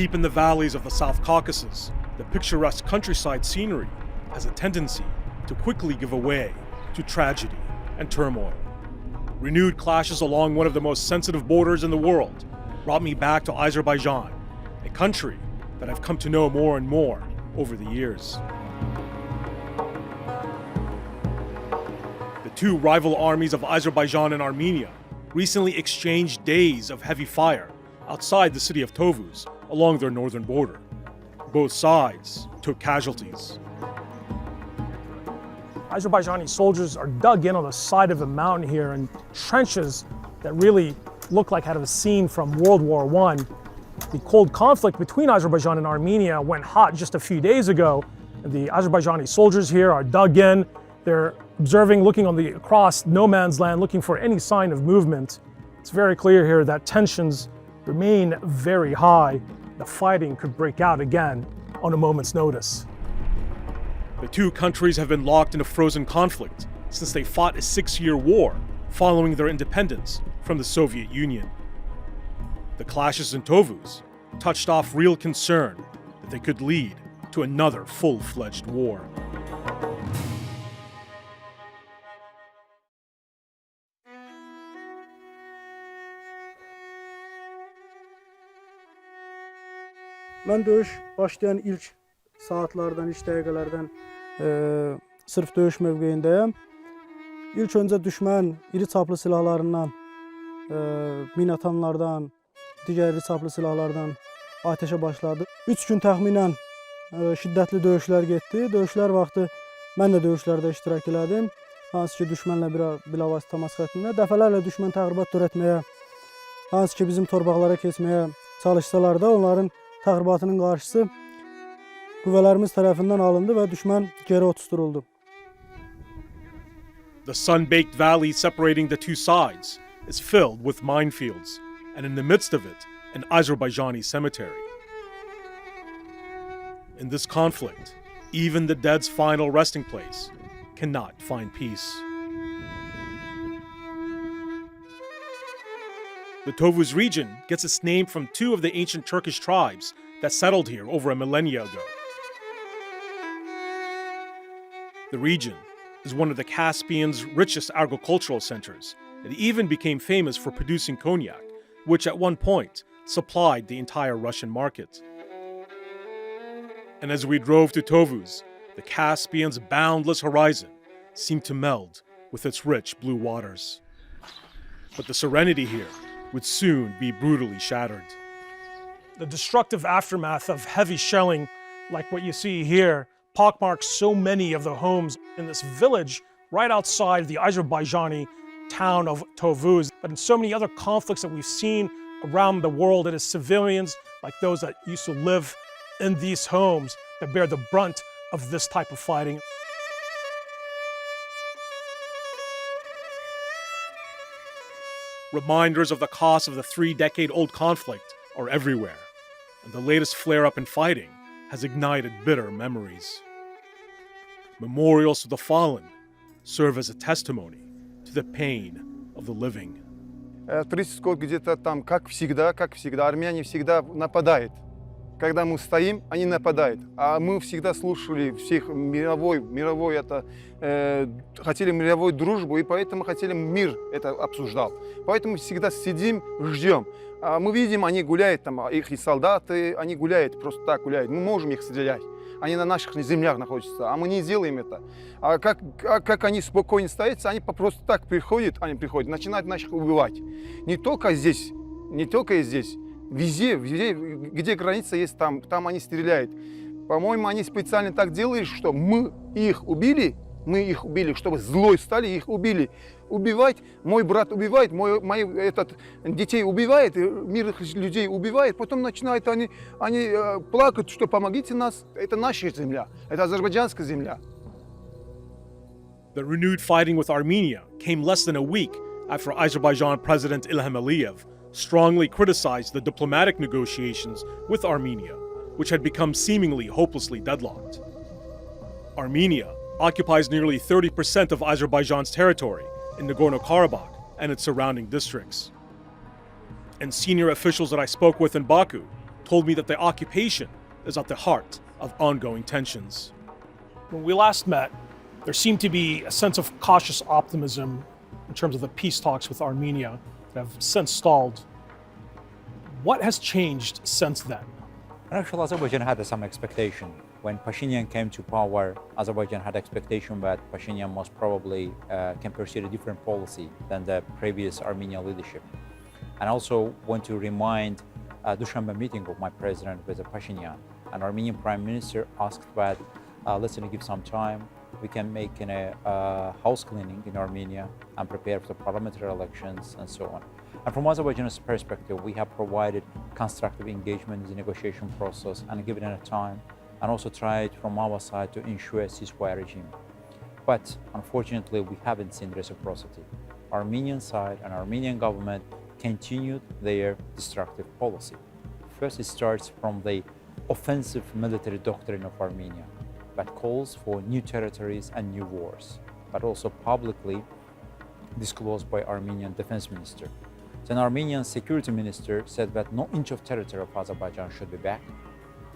Deep in the valleys of the South Caucasus, the picturesque countryside scenery has a tendency to quickly give way to tragedy and turmoil. Renewed clashes along one of the most sensitive borders in the world brought me back to Azerbaijan, a country that I've come to know more and more over the years. The two rival armies of Azerbaijan and Armenia recently exchanged days of heavy fire outside the city of Tovuz along their northern border. Both sides took casualties. Azerbaijani soldiers are dug in on the side of a mountain here in trenches that really look like out of a scene from World War I. The cold conflict between Azerbaijan and Armenia went hot just a few days ago. The Azerbaijani soldiers here are dug in. They're observing, looking across no man's land, looking for any sign of movement. It's very clear here that tensions remain very high. The fighting could break out again on a moment's notice. The two countries have been locked in a frozen conflict since they fought a 6-year war following their independence from the Soviet Union. The clashes in Tovuz touched off real concern that they could lead to another full-fledged war. Ben döyüş başlayan ilk saatlardan, ilk dəqiqələrdən sırf döyüş mövqeyindəyəm. İlk öncə düşmən iri çaplı silahlarından, minatanlardan, digər iri çaplı silahlardan ateşə başladı. 3 gün təxminən şiddətli döyüşlər getdi. Döyüşlər vaxtı mən də döyüşlərdə iştirak elədim. Hansı ki, düşmənlə bilavasitə təmas xəttində. Dəfələrlə düşmən təxribat törətməyə, hansı ki, bizim torpaqlara keçməyə çalışsalar da onların təxribatının qarşısı qüvvələrimiz tərəfindən alındı və düşmən geri otusturuldu. The sun-baked valley separating the two sides is filled with minefields, and in the midst of it, an Azerbaijani cemetery. In this conflict, even the dead's final resting place cannot find peace. The Tovuz region gets its name from two of the ancient Turkish tribes that settled here over a millennia ago. The region is one of the Caspian's richest agricultural centers. It even became famous for producing cognac, which at one point supplied the entire Russian market. And as we drove to Tovuz, the Caspian's boundless horizon seemed to meld with its rich blue waters. But the serenity here would soon be brutally shattered. The destructive aftermath of heavy shelling, like what you see here, pockmarks so many of the homes in this village right outside the Azerbaijani town of Tovuz. But in so many other conflicts that we've seen around the world, it is civilians like those that used to live in these homes that bear the brunt of this type of fighting. Reminders of the cost of the 3-decade-old conflict are everywhere, and the latest flare-up in fighting has ignited bitter memories. Memorials to the fallen serve as a testimony to the pain of the living. 30 год где-то там, как всегда, армяне всегда нападают. Когда мы стоим, они нападают. А мы всегда слушали всех мировой это, хотели мировую дружбу, и поэтому хотели мир это обсуждал. Поэтому всегда сидим, ждем. А мы видим, они гуляют, там, их солдаты, они гуляют, просто так гуляют. Мы можем их стрелять. Они на наших землях находятся, а мы не делаем это. А как они спокойно стоят, они просто так приходят, начинают наших убивать. Не только здесь. Везде, где граница есть, там они стреляют. По-моему, они специально так делают, что мы их убили, чтобы злой стали, их убили. Убивать, мой брат убивает, детей убивает, мирных людей убивает, потом начинают они плакать, что помогите нас, это наша земля, это азербайджанская земля. The renewed fighting with Armenia came less than a week after Azerbaijan President Ilham Aliyev strongly criticized the diplomatic negotiations with Armenia, which had become seemingly hopelessly deadlocked. Armenia occupies nearly 30% of Azerbaijan's territory in Nagorno-Karabakh and its surrounding districts. And senior officials that I spoke with in Baku told me that the occupation is at the heart of ongoing tensions. When we last met, there seemed to be a sense of cautious optimism in terms of the peace talks with Armenia that have since stalled. What has changed since then? Actually, Azerbaijan had some expectation. When Pashinyan came to power, Azerbaijan had expectation that Pashinyan most probably can pursue a different policy than the previous Armenian leadership. And also want to remind Dushanbe meeting of my president with Pashinyan. An Armenian prime minister asked that let's give some time. We can make a house cleaning in Armenia and prepare for the parliamentary elections and so on. And from Azerbaijan's perspective, we have provided constructive engagement in the negotiation process and given it time, and also tried from our side to ensure a ceasefire regime. But unfortunately, we haven't seen reciprocity. Armenian side and Armenian government continued their destructive policy. First, it starts from the offensive military doctrine of Armenia that calls for new territories and new wars, but also publicly disclosed by Armenian defense minister. Then Armenian security minister said that no inch of territory of Azerbaijan should be back.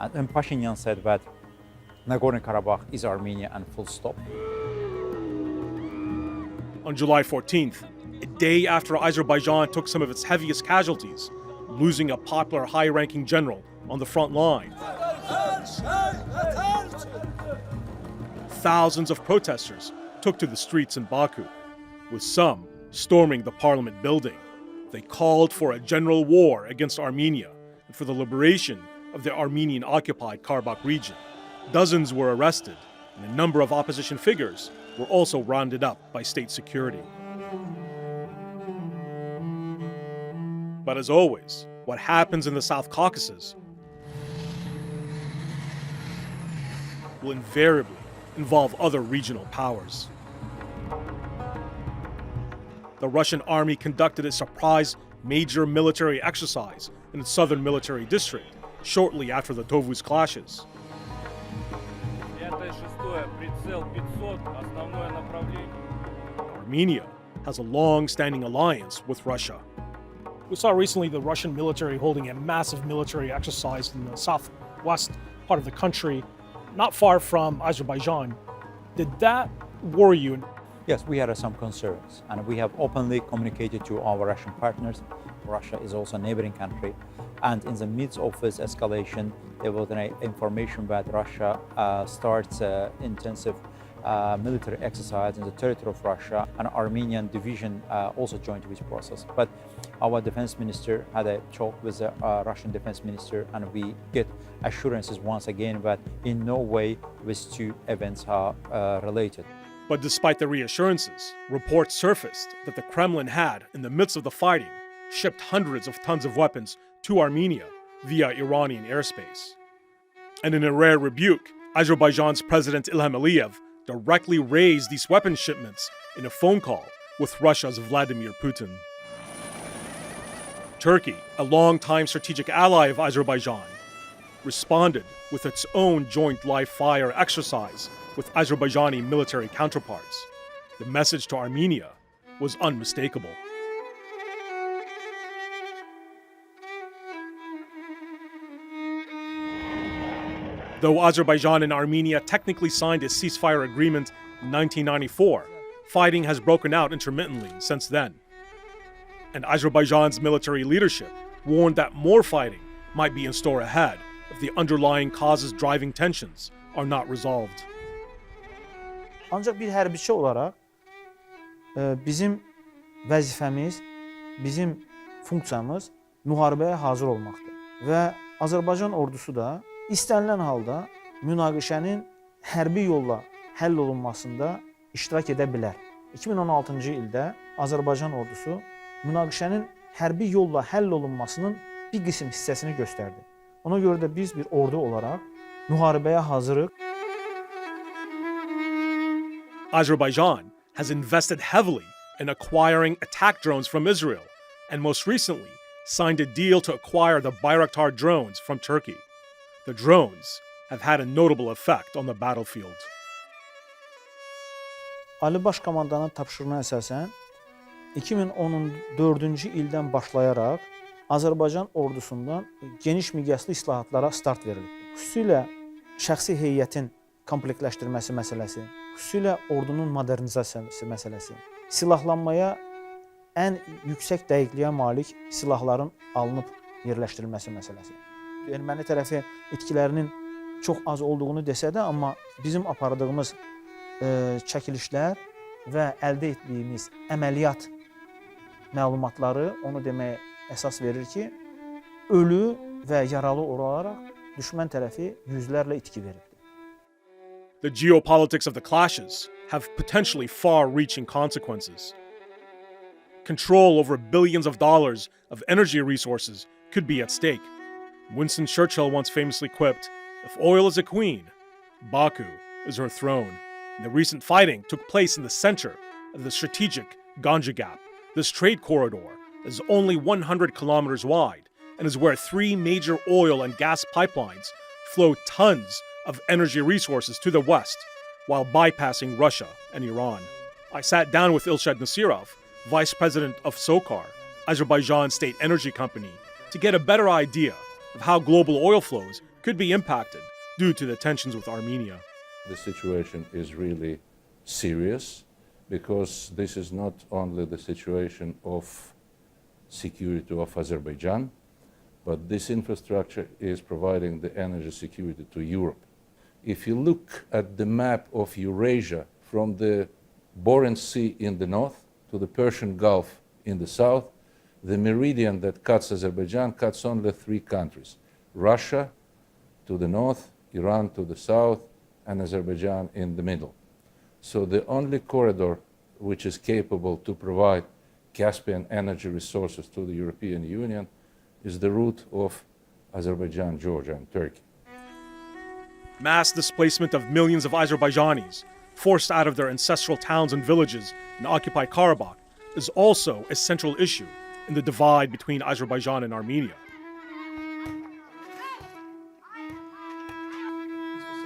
And then Pashinyan said that Nagorno-Karabakh is Armenia and full stop. On July 14th, a day after Azerbaijan took some of its heaviest casualties, losing a popular high-ranking general on the front line, thousands of protesters took to the streets in Baku, with some storming the parliament building. They called for a general war against Armenia and for the liberation of the Armenian-occupied Karabakh region. Dozens were arrested, and a number of opposition figures were also rounded up by state security. But as always, what happens in the South Caucasus will invariably involve other regional powers. The Russian army conducted a surprise major military exercise in its southern military district shortly after the Tovuz clashes. Armenia has a long-standing alliance with Russia. We saw recently the Russian military holding a massive military exercise in the southwest part of the country, not far from Azerbaijan. Did that worry you? Yes, we had some concerns, and we have openly communicated to our Russian partners. Russia is also a neighboring country, and in the midst of this escalation, there was an information that Russia starts intensive military exercise in the territory of Russia, and Armenian division also joined this process. But our defense minister had a talk with the Russian defense minister, and we get assurances once again that in no way these two events are related. But despite the reassurances, reports surfaced that the Kremlin had, in the midst of the fighting, shipped hundreds of tons of weapons to Armenia via Iranian airspace. And in a rare rebuke, Azerbaijan's President Ilham Aliyev directly raised these weapons shipments in a phone call with Russia's Vladimir Putin. Turkey, a longtime strategic ally of Azerbaijan, responded with its own joint live-fire exercise with Azerbaijani military counterparts. The message to Armenia was unmistakable. Though Azerbaijan and Armenia technically signed a ceasefire agreement in 1994, fighting has broken out intermittently since then. And Azerbaijan's military leadership warned that more fighting might be in store ahead if the underlying causes driving tensions are not resolved. Ancaq bir hərbiçi olaraq bizim vəzifəmiz, bizim funksiyamız müharibəyə hazır olmaqdır. Və Azərbaycan ordusu da istənilən halda münaqişənin hərbi yolla həll olunmasında iştirak edə bilər. 2016-cı ildə Azərbaycan ordusu münaqişənin hərbi yolla həll olunmasının bir qism hissəsini göstərdi. Ona görə də biz bir ordu olaraq müharibəyə hazırıq. Azerbaijan has invested heavily in acquiring attack drones from Israel, and most recently signed a deal to acquire the Bayraktar drones from Turkey. The drones have had a notable effect on the battlefield. Ali Baş Komandanın tapşırığına əsasən 2014-cü ildən başlayaraq Azərbaycan ordusundan geniş miqyaslı islahatlara start verilib. Xüsusilə şəxsi heyətin komplektləşdirməsi məsələsi, xüsusilə ordunun modernizasiyası məsələsi, silahlanmaya ən yüksək dəqiqliyə malik silahların alınıb yerləşdirilməsi məsələsi. Erməni tərəfi itkilərinin çox az olduğunu desə də, amma bizim apardığımız çəkilişlər və əldə etdiyimiz əməliyyat məlumatları onu deməyə əsas verir ki, ölü və yaralı olaraq düşmən tərəfi yüzlərlə itki veribdir. The geopolitics of the clashes have potentially far-reaching consequences. Control over billions of dollars of energy resources could be at stake. Winston Churchill once famously quipped, "If oil is a queen, Baku is her throne." And the recent fighting took place in the center of the strategic Ganja Gap. This trade corridor is only 100 kilometers wide and is where 3 major oil and gas pipelines flow tons of energy resources to the west while bypassing Russia and Iran. I sat down with Ilshad Nasirov, vice president of SOCAR, Azerbaijan State Energy Company, to get a better idea of how global oil flows could be impacted due to the tensions with Armenia. The situation is really serious because this is not only the situation of security of Azerbaijan, but this infrastructure is providing the energy security to Europe. If you look at the map of Eurasia from the Barents Sea in the north to the Persian Gulf in the south, the meridian that cuts Azerbaijan cuts only 3 countries: Russia to the north, Iran to the south, and Azerbaijan in the middle. So the only corridor which is capable to provide Caspian energy resources to the European Union is the route of Azerbaijan, Georgia, and Turkey. Mass displacement of millions of Azerbaijanis, forced out of their ancestral towns and villages in occupied Karabakh, is also a central issue in the divide between Azerbaijan and Armenia.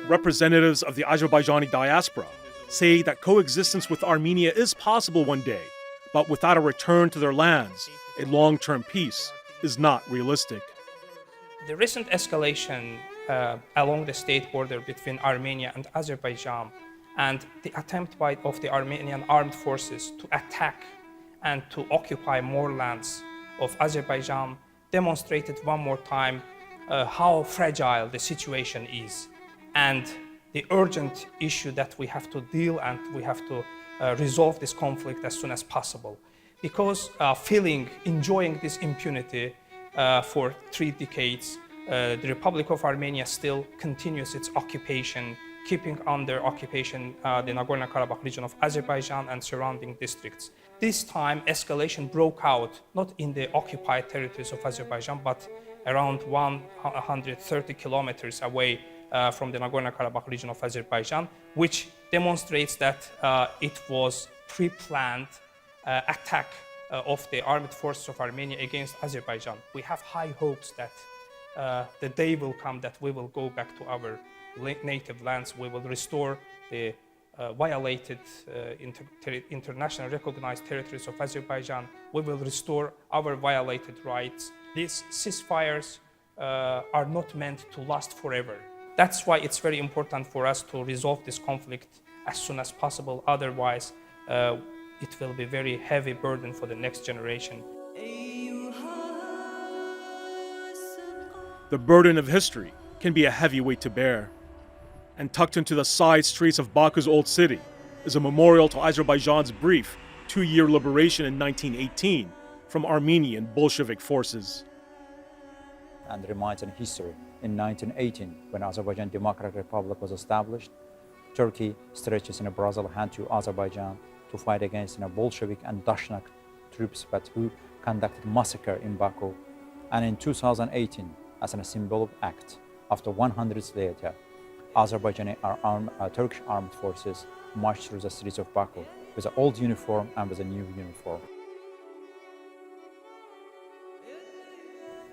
Representatives of the Azerbaijani diaspora say that coexistence with Armenia is possible one day, but without a return to their lands, a long-term peace is not realistic. The recent escalation along the state border between Armenia and Azerbaijan and the attempt of the Armenian armed forces to attack and to occupy more lands of Azerbaijan demonstrated one more time how fragile the situation is and the urgent issue that we have to deal and we have to resolve this conflict as soon as possible. Because enjoying this impunity for 3 decades, the Republic of Armenia still continues its occupation, keeping under occupation the Nagorno-Karabakh region of Azerbaijan and surrounding districts. This time, escalation broke out not in the occupied territories of Azerbaijan, but around 130 kilometers away from the Nagorno-Karabakh region of Azerbaijan, which demonstrates that it was pre-planned attack of the armed forces of Armenia against Azerbaijan. We have high hopes that the day will come that we will go back to our native lands. We will restore the violated internationally recognized territories of Azerbaijan. We will restore our violated rights. These ceasefires are not meant to last forever. That's why it's very important for us to resolve this conflict as soon as possible. Otherwise, it will be a very heavy burden for the next generation. The burden of history can be a heavy weight to bear. And tucked into the side streets of Baku's old city is a memorial to Azerbaijan's brief 2-year liberation in 1918 from Armenian Bolshevik forces. And reminds in history. In 1918, when Azerbaijan Democratic Republic was established, Turkey stretches a brotherly hand to Azerbaijan to fight against Bolshevik and Dashnak troops who conducted massacre in Baku. And in 2018, as a symbolic act, after 100 years later, Azerbaijani Turkish armed forces marched through the streets of Baku with an old uniform and with a new uniform.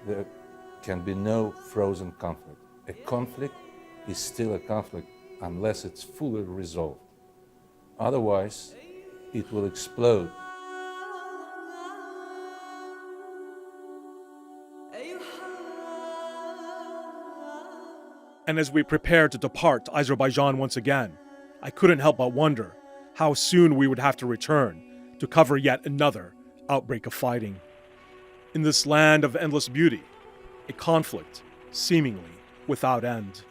There can be no frozen conflict. A conflict is still a conflict unless it's fully resolved. Otherwise, it will explode. And as we prepared to depart to Azerbaijan once again, I couldn't help but wonder how soon we would have to return to cover yet another outbreak of fighting. In this land of endless beauty, a conflict seemingly without end.